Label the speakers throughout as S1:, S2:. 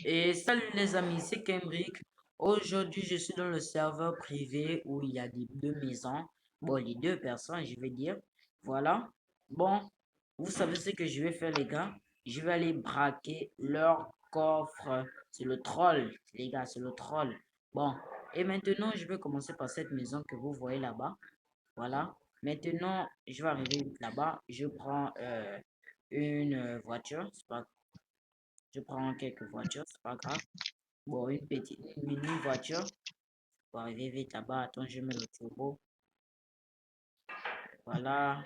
S1: Et salut les amis, c'est Kendrick. Aujourd'hui, je suis dans le serveur privé où il y a deux maisons. Bon, les deux personnes, je vais dire. Voilà. Bon, vous savez ce que je vais faire, les gars? Je vais aller braquer leur coffre. C'est le troll, les gars, c'est le troll. Bon, et maintenant, je vais commencer par cette maison que vous voyez là-bas. Voilà. Maintenant, je vais arriver là-bas. Je prends une voiture. C'est pas Je prends quelques voitures, c'est pas grave. Bon, une mini voiture pour arriver vite là-bas. Attends, je mets le turbo. Voilà.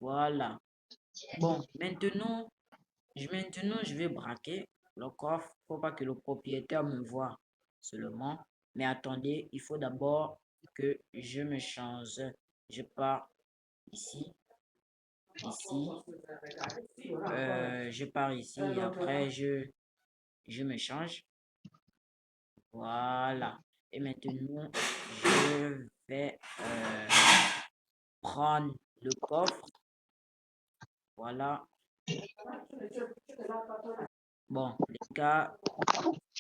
S1: Voilà. Bon, maintenant, je vais braquer le coffre. Faut pas que le propriétaire me voie seulement. Mais attendez, il faut d'abord que je me change. Je pars ici, ici. Je pars ici et après, je me change. Voilà. Et maintenant, je vais prendre le coffre. Voilà. Bon, les gars,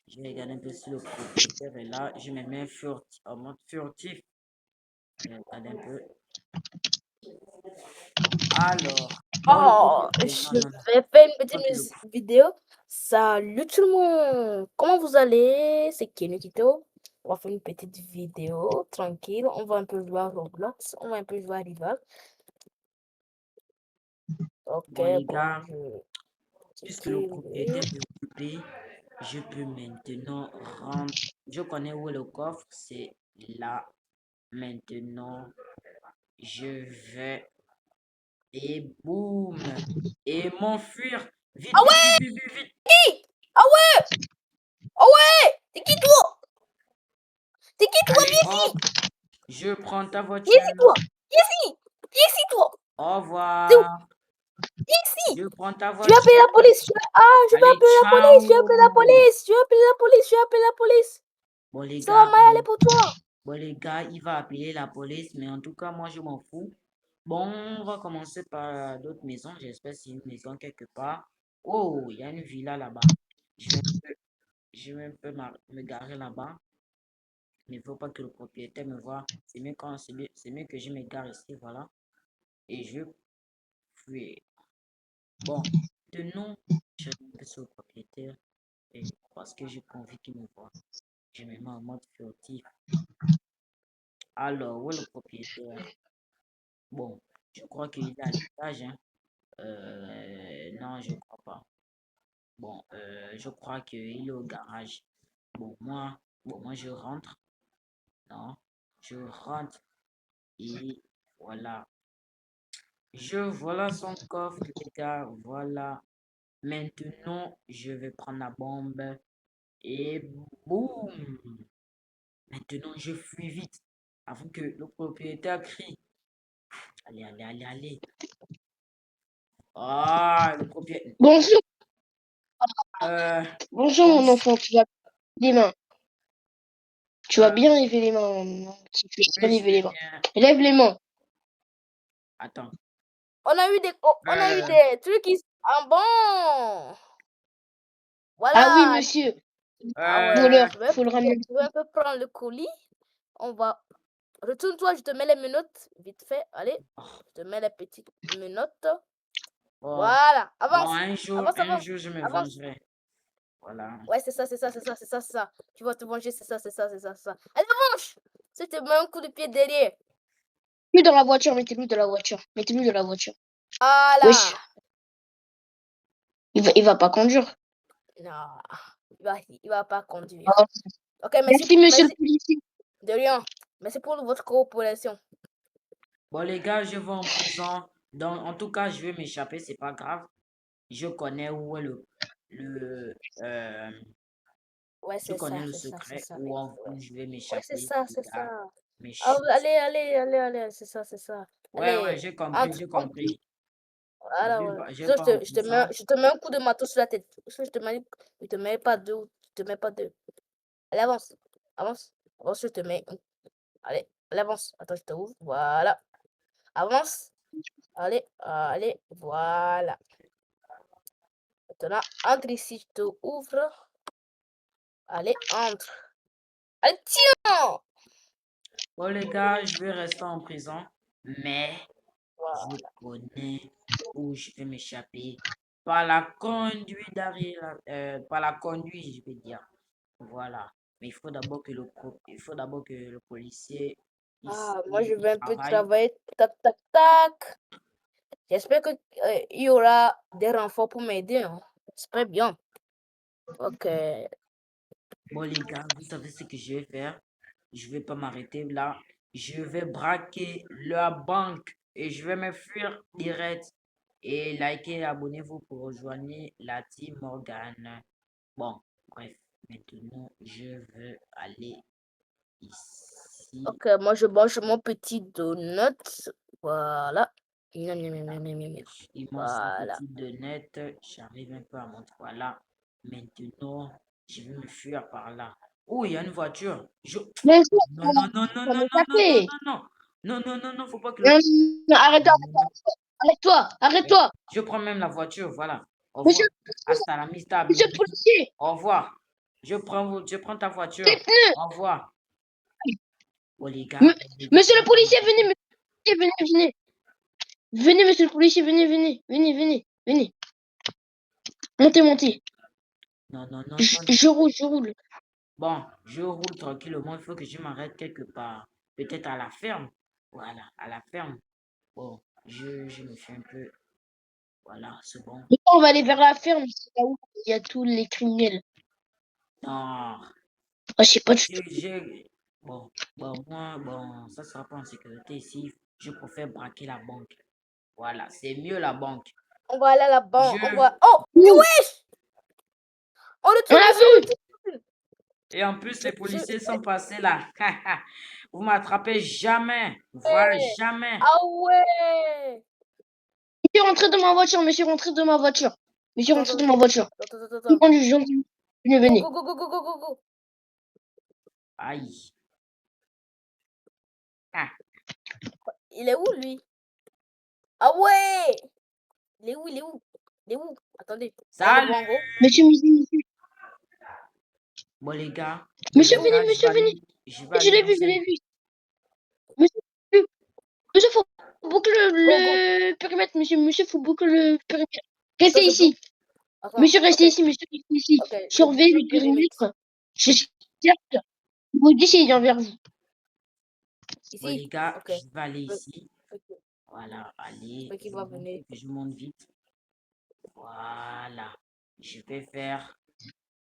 S1: je vais regarder un peu si le propriétaire est là. Je me mets en mode furtif. Je vais regarder un peu. Alors, bon, le
S2: Oh,
S1: propriétaire.
S2: je
S1: Non, non, non.
S2: vais faire une petite
S1: Pas que le-
S2: vidéo. Salut tout le monde. Comment vous allez? C'est Kenny Kito. On va faire une petite vidéo tranquille. On va un peu jouer à Roblox. On va un peu jouer à Rival. Ok,
S1: Bon, les
S2: bon,
S1: gars,
S2: je
S1: puisque le
S2: vais.
S1: propriétaire est occupé, je peux maintenant rendre. Je connais où est le coffre. C'est là. Maintenant, je vais. Et boum. Et m'enfuir. Vite,
S2: Ah
S1: vite,
S2: ouais!
S1: vite, vite, vite, vite.
S2: Ah ouais! Ah ouais! T'es qui toi? T'es qui toi?
S1: Allez,
S2: Viens
S1: hop.
S2: ici!
S1: Je prends ta
S2: Viens
S1: voiture.
S2: ici toi! Viens ici! Viens ici toi!
S1: Au
S2: C'est où?
S1: revoir.
S2: Viens ici!
S1: Je prends ta
S2: Je vais appeler
S1: voiture.
S2: la police. Je vais
S1: Allez,
S2: appeler la police. Je vais appeler la
S1: ciao.
S2: police. Je vais appeler la police. Je vais appeler la police.
S1: Bon, les
S2: Ça va
S1: gars,
S2: mal aller pour toi.
S1: il va appeler la police, mais en tout cas, moi, je m'en fous. Bon, on va commencer par d'autres maisons. J'espère que c'est une maison quelque part. Oh, il y a une villa là-bas. Je vais, je vais un peu me garer là-bas. Mais il ne faut pas que le propriétaire me voie. C'est mieux que je me gare ici, voilà. Et je fuis. Bon, de nom, je vais un peu sur le propriétaire. Et parce que j'ai pas envie qu'il me voie. Je me mets en mode furtif. Alors, où est le propriétaire? Bon, je crois qu'il est à l'étage, hein. Non, je crois pas. Bon, je crois qu'il est au garage. Bon, moi, je rentre. Non, je rentre et voilà. Voilà son coffre, les gars. Voilà. Maintenant, je vais prendre la bombe et boum. Maintenant, je fuis vite avant que le propriétaire crie. Allez, allez, allez, allez. Ah, le propriétaire.
S3: Bonjour,
S1: Euh,
S3: bonjour
S1: bon,
S3: mon enfant, tu vas bien lever les mains. Tu vas
S1: euh,
S3: bien lever les mains, mon petit, tu vas
S1: oui,
S3: bien
S1: je
S3: lever
S1: vais
S3: les mains.
S1: bien.
S3: Lève les mains.
S1: Attends.
S2: On a eu
S1: Euh,
S2: des trucs ici. Ah bon.
S3: Ah oui,
S2: Voilà.
S3: monsieur,
S2: Ah ouais.
S1: euh,
S3: voleur, faut le ramener.
S2: Je vais un peu prendre le colis. On va. Retourne-toi, je te mets les menottes. Vite fait. Allez. Je te mets les petites menottes.
S1: bon,
S2: Voilà.
S1: bon,
S2: Avance. Avance,
S1: un
S2: avance.
S1: jour, je me
S2: Avance.
S1: vengerai. Voilà.
S2: Ouais, c'est ça, c'est ça, c'est ça, c'est ça, c'est ça. Tu vas te venger, c'est ça, c'est ça, c'est ça, c'est ça. Allez, avance. Je te mets un coup de pied derrière.
S3: Plus dans la voiture, mettez-lui dans la voiture. Mettez-lui dans la voiture.
S2: Voilà.
S3: Wesh, il va pas conduire.
S2: Non, il va pas conduire.
S3: Ah,
S2: Ok, merci,
S3: merci, monsieur le
S2: merci.
S3: policier.
S2: De rien. Merci pour votre coopération.
S1: Bon, les gars, je vais en prison. Donc, en tout cas, je vais m'échapper, c'est pas grave. Je connais où est le, euh,
S2: Ouais,
S1: je
S2: c'est
S1: connais
S2: ça,
S1: le
S2: c'est ça, c'est
S1: secret
S2: ça.
S1: où je vais
S2: Ouais, c'est
S1: m'échapper,
S2: ça,
S1: les
S2: c'est ça.
S1: gars. Mais
S2: Ah,
S1: chut.
S2: allez, allez, allez, allez, c'est ça, c'est ça.
S1: Ouais,
S2: Allez,
S1: j'ai compris,
S2: entre,
S1: j'ai
S2: entre.
S1: compris.
S2: Voilà, ouais.
S1: Je
S2: Ça,
S1: pars en prison.
S2: je te mets un coup de marteau sur la tête. Ça, je te mets pas deux, je te mets pas deux. Allez, avance, avance, avance, je te mets. Allez, allez, avance. Attends, je te ouvre. Voilà. Avance. Allez, allez, voilà. Maintenant, entre ici, je te ouvre. Allez, entre. Allez, tiens!
S1: Bon, les gars, je vais rester en prison, mais je
S2: Voilà.
S1: connais où je vais m'échapper. Par la conduite d'arrière, par la conduite, je vais dire. Voilà. Mais il faut d'abord que le policier ici
S2: Ah, moi, je vais un peu
S1: travaille.
S2: travailler. Tac, tac, tac. J'espère que il y aura des renforts pour m'aider. Hein. J'espère bien. Ok.
S1: Bon, les gars, vous savez ce que je vais faire? Je vais pas m'arrêter là. Je vais braquer la banque et je vais me fuir direct. Et likez et abonnez-vous pour rejoindre la team Morgan. Bon, bref, maintenant je veux aller ici.
S2: Ok, moi, je mange mon petit donut. Voilà. Miam, miam, miam, miam, miam, miam.
S1: Il mange sa
S2: Voilà.
S1: petite donette. J'arrive un peu à mon voilà. Maintenant, je vais me fuir par là. Oh, il y a une voiture.
S3: Mais
S1: Non, non, non, non,
S3: ça
S1: non,
S3: m'est
S1: non, non, non,
S3: tapé.
S1: non, non. Non, non, non, non, faut pas que le...
S3: Non, non, arrête-toi,
S1: Non, non, non.
S3: arrête-toi, arrête-toi.
S1: Je prends même la voiture, voilà. Au
S3: Monsieur,
S1: revoir. Hasta la vista,
S3: monsieur
S1: baby.
S3: le policier,
S1: Au revoir. Je prends ta
S3: les
S1: voiture.
S3: pneus.
S1: Au revoir. Oh, les gars,
S3: M-
S1: les gars,
S3: Monsieur
S1: faut
S3: le
S1: pas
S3: policier,
S1: m'arrêter.
S3: venez, venez. Venez, monsieur le policier, venez. Montez.
S1: Non, non, non,
S3: Je,
S1: non, non.
S3: je roule, je roule.
S1: Bon, je roule tranquillement. Il faut que je m'arrête quelque part. Peut-être à la ferme. Voilà, à la ferme. Bon, je me fais un peu. Voilà, c'est bon.
S3: Et on va aller vers la ferme, c'est là où il y a tous les criminels.
S1: Non,
S3: Ah, je sais pas du tout.
S1: bon, moi, bon, ça sera pas en sécurité ici. Je préfère braquer la banque. Voilà, c'est mieux la banque.
S2: On va aller à la banque. On
S1: Je,
S2: va. Oh! Mais
S3: Nous,
S2: wesh! On le
S3: on
S2: tue,
S3: l'a
S2: monsieur, on le
S3: vu.
S2: tue.
S1: et en plus,
S2: Je,
S1: les
S2: je,
S1: policiers sont passés là. Vous m'attrapez jamais. Voilà,
S2: ouais.
S1: jamais.
S2: Ah ouais!
S3: Monsieur, rentrez dans ma voiture, monsieur, rentrez dans ma voiture. Monsieur,
S2: Attends,
S3: rentrez dans
S2: attends,
S3: ma voiture.
S2: attends. Go,
S3: Venez.
S2: go, go, go, go, go, go, go.
S1: Aïe. Ah,
S2: Il est où, lui? Ah ouais! Il est où, il est où? Il est où? Attendez. Là, il est
S1: salut.
S2: bon, en gros.
S3: Monsieur.
S1: Bon, les gars,
S3: Monsieur,
S1: je vais aller, je vais
S3: Je
S1: aller
S3: l'ai vu, je
S1: danser.
S3: l'ai vu. Monsieur, monsieur, faut boucler
S2: Go, go.
S3: le périmètre, monsieur. Monsieur, faut boucler le périmètre.
S2: Attends,
S3: Restez
S2: je bloque.
S3: ici.
S2: Attends,
S3: Monsieur,
S2: ok.
S3: restez ici, monsieur, restez ici.
S2: Ok, je
S3: Surveillez
S2: boucle le
S3: le
S2: périmètre.
S3: périmètre. J'espère que vous dites il vient vers vous.
S1: Bon,
S2: Ici?
S1: les gars,
S2: Ok.
S1: je vais aller ici.
S2: Ok.
S1: Voilà, allez,
S2: J'espère qu'il va venir.
S1: je monte vite. Voilà. Je vais faire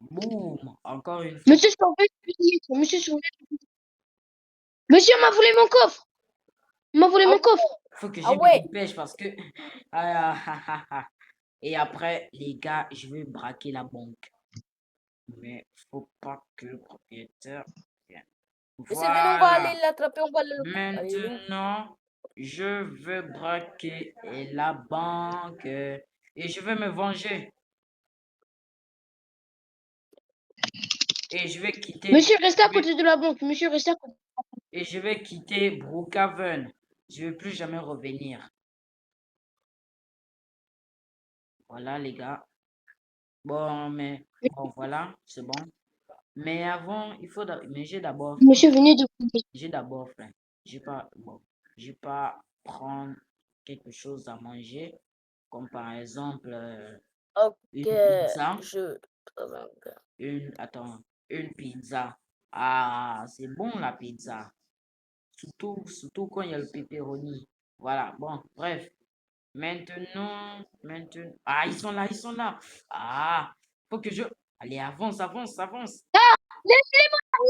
S1: boum. Encore une fois.
S3: Monsieur, surveillez le périmètre. Monsieur, surveillez. Monsieur m'a volé mon coffre. Il m'a volé
S2: Ah
S3: mon
S2: ouais!
S3: coffre.
S1: Faut que je
S2: Ah
S1: me
S2: ouais!
S1: dépêche parce que. Et après, les gars, je vais braquer la banque. Mais faut pas que le propriétaire vienne.
S2: Monsieur, venez, on va
S1: Voilà.
S2: aller l'attraper, on va aller le... Allez, il est où?
S1: Maintenant, je veux braquer la banque et je vais me venger. Et je vais quitter,
S3: Monsieur, restez à côté de la banque. Monsieur, restez à côté.
S1: et je vais quitter Brookhaven. Je ne vais plus jamais revenir. Voilà, les gars. Bon, mais bon, voilà, c'est bon. Mais avant, mais
S3: Monsieur, venez de.
S1: j'ai d'abord faim. Bon, j'ai pas prendre quelque chose à manger, comme par exemple
S2: Ok,
S1: une pizza.
S2: je...
S1: Attends, une pizza. Ah, c'est bon la pizza. Surtout quand il y a le pepperoni. Voilà, bon, bref. Maintenant. Ah, ils sont là, ils sont là. Ah, faut que je. Allez, avance.
S3: Les mains en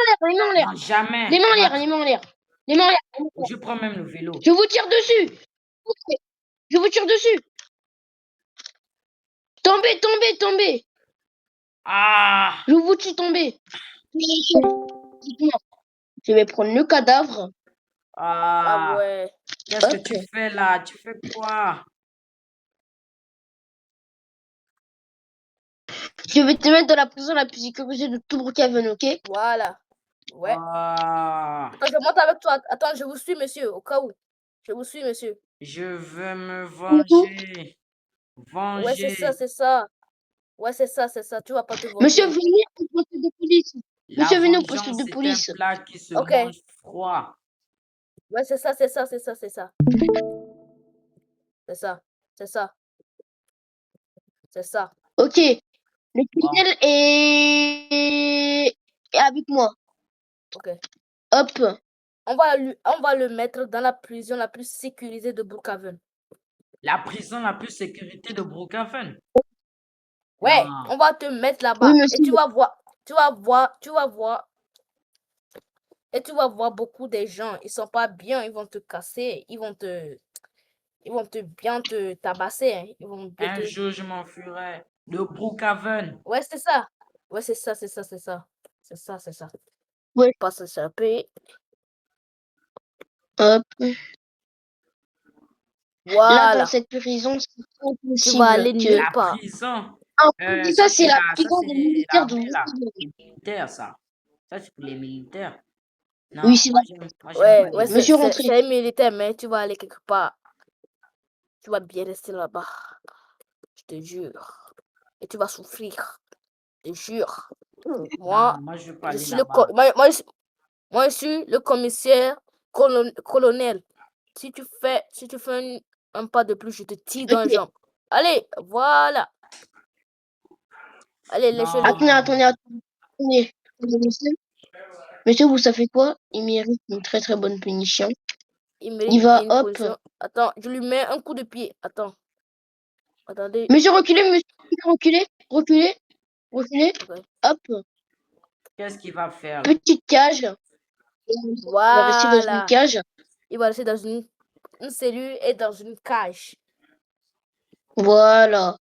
S3: l'air, les mains en l'air.
S1: Non, jamais.
S3: Les mains en l'air, les mains en l'air. Les mains en l'air.
S1: Je prends même le vélo.
S3: Je vous tire dessus. Je vous tire dessus. Tombez.
S1: Ah,
S3: Je vous tue tomber. Dites-moi. Je vais prendre le cadavre.
S2: Ah
S1: ah.
S2: ouais.
S1: Qu'est-ce que
S3: Ok.
S1: tu fais là? Tu fais quoi?
S3: Je vais te mettre dans la prison la plus sécurisée de tout Brookhaven, ok?
S2: Voilà. Ouais.
S1: Ah,
S2: Attends, je monte avec toi. Attends, je vous suis, monsieur, au cas où. Je vous suis, monsieur.
S1: Je veux me venger.
S2: Ouais, c'est ça,
S1: Venger.
S2: c'est ça. Ouais, c'est ça, c'est ça. Tu vas pas te
S3: Monsieur,
S2: venger.
S3: venez au poste de police.
S1: La
S3: Monsieur, venez au poste
S1: vengeance,
S3: de
S1: c'est un
S3: police.
S1: plat qui se
S2: Ok.
S1: mange froid.
S2: Ouais, c'est ça, c'est ça, c'est ça, c'est ça. C'est ça, c'est ça, c'est ça.
S3: Ok. Le
S1: Bon,
S3: criminel est avec moi.
S2: Ok.
S3: Hop.
S2: On va le mettre dans la prison la plus sécurisée de Brookhaven.
S1: la prison la plus sécurité de Brookhaven.
S2: Ouais,
S1: Non,
S2: on va te mettre
S3: Oui,
S2: là-bas. Et
S3: monsieur.
S2: tu vas voir, tu vas voir, tu vas voir, et tu vas voir beaucoup de gens. Ils sont pas bien, ils vont te casser, ils vont bien te tabasser, hein. Ils vont bien
S1: un
S2: te.
S1: jour je m'enfuirai de Brookhaven.
S2: Ouais, c'est ça. Ouais, c'est ça, c'est ça, c'est ça. C'est ça, c'est ça.
S3: Ouais.
S2: Pas s'échapper.
S3: Hop. Là, dans
S2: Voilà.
S3: cette prison, c'est
S2: Tu vas
S3: impossible
S2: aller
S3: que.
S2: nulle
S1: La
S2: part.
S1: prison,
S3: Ah, on dit
S1: ça
S3: ça, c'est la
S1: ça
S3: prison des
S1: c'est
S3: militaires de
S1: l'armée là.
S3: Bruxelles.
S1: Les militaires, ça. Ça c'est pour les militaires. Non,
S3: Oui, c'est vrai.
S1: moi j'aime
S2: Ouais,
S1: pas les
S2: ouais,
S3: Monsieur,
S1: militaires.
S3: rentrez.
S2: c'est militaire, mais tu vas aller quelque part. Tu vas bien rester là-bas. Je te jure. Et tu vas souffrir. Je te jure. Moi,
S1: Non, moi je veux pas
S2: je
S1: aller
S2: suis
S1: là-bas.
S2: moi, je suis le commissaire colonel. Si tu fais un pas de plus, je te tire dans les
S3: Ok.
S2: jambes. Allez, voilà. Allez, lâchez-le.
S3: Attendez,
S1: Non,
S3: attendez, attendez. Monsieur, monsieur, vous savez quoi? Il mérite une très très bonne punition.
S2: Il
S3: Il
S2: mérite
S3: va,
S2: bien une
S3: hop.
S2: position. Attends, je lui mets un coup de pied. Attends. Attendez.
S3: Monsieur, reculez, reculez, reculez, reculez.
S2: Ok.
S3: Hop.
S1: qu'est-ce qu'il va faire là?
S3: Petite cage. Il va rester dans une
S2: Voilà.
S3: cage.
S2: Il va rester dans une cellule et dans une cage.
S3: Voilà.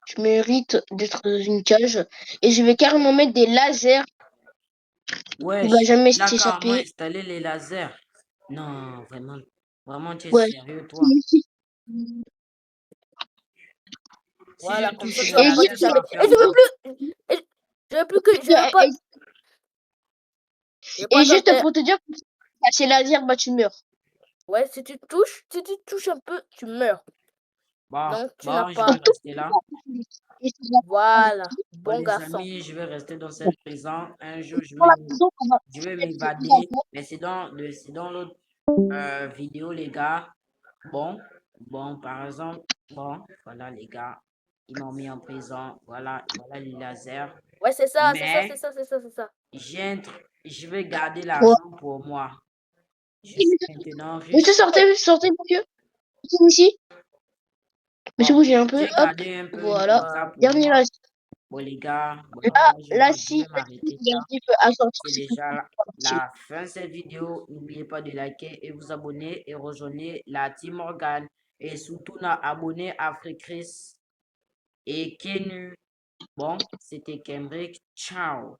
S3: Je mérite d'être dans une cage. Et je vais carrément mettre des lasers. Il va
S1: Wesh,
S3: jamais
S1: il a carrément
S3: s'échapper.
S1: installé les lasers. Non, vraiment, vraiment tu es
S3: Ouais.
S1: sérieux toi. Si
S2: Voilà,
S1: je
S2: comme
S1: touche
S2: ça, tu
S1: les
S2: vas
S3: Et
S2: pouvoir
S1: lasers, ça
S3: juste,
S2: t'échapper.
S1: va
S2: Et
S1: faire quoi?
S2: je veux pas, je veux pas
S3: et juste
S2: t'enterrer.
S3: pour te dire que si tu touches à ces lasers, bah tu meurs.
S2: Ouais, si tu touches un peu, tu meurs.
S1: Bon,
S2: Donc, tu n'as
S1: bon, je
S2: pas.
S1: vais rester là.
S3: Et c'est la-
S2: Voilà,
S1: Bon,
S2: bon
S1: les
S2: garçon.
S1: amis, je vais rester dans cette prison. Un jour,
S3: Pour la prison, on va
S1: je vais
S3: faire
S1: m'évader. Mais c'est dans l'autre vidéo, les gars. Bon, par exemple, bon, voilà, les gars. Ils m'ont mis en prison. Voilà les lasers.
S2: Ouais, c'est ça, c'est ça, c'est
S1: Mais
S2: ça, c'est ça, c'est ça.
S1: je vais garder
S3: Ouais.
S1: l'argent pour moi. Je suis maintenant
S3: Monsieur,
S1: riche.
S3: sortez, sortez, monsieur. Sortez ici. Monsieur,
S1: Bon,
S3: bougez un peu.
S1: j'ai
S3: Hop.
S1: gardé un peu
S3: Voilà.
S1: de ça
S2: Voilà.
S1: pour
S3: Dernier
S1: moi.
S3: là.
S1: Bon, les gars,
S3: Là, là,
S1: je vais
S3: si
S1: m'arrêter
S3: il
S1: là.
S3: arrive à sortir,
S1: C'est
S3: c'est
S1: déjà
S3: possible.
S1: la fin de cette vidéo. N'oubliez pas de liker et vous abonner et rejoignez la Team Morgan. Et surtout, abonnez à Fréchris et Kenu. Bon, c'était Kendrick. Ciao.